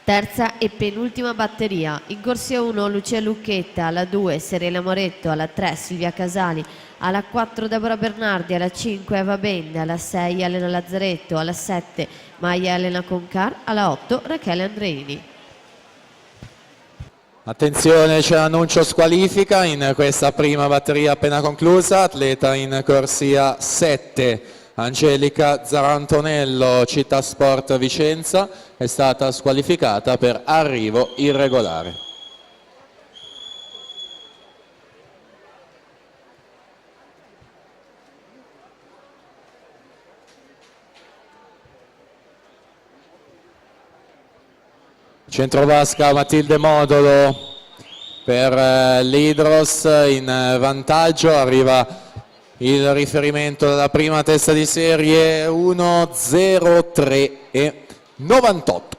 Terza e penultima batteria. In corsia 1 Lucia Lucchetta, alla 2 Serena Moretto, alla 3 Silvia Casali, alla 4 Deborah Bernardi, alla 5 Eva Bende, alla 6 Elena Lazzaretto, alla 7 Maia Elena Concar, alla 8 Rachele Andreini. Attenzione, c'è l'annuncio squalifica in questa prima batteria appena conclusa. Atleta in corsia 7, Angelica Zarantonello, Città Sport Vicenza, è stata squalificata per arrivo irregolare. Centrovasca Matilde Modolo per l'Hydros in vantaggio, arriva il riferimento della prima testa di serie 1:03 e 98.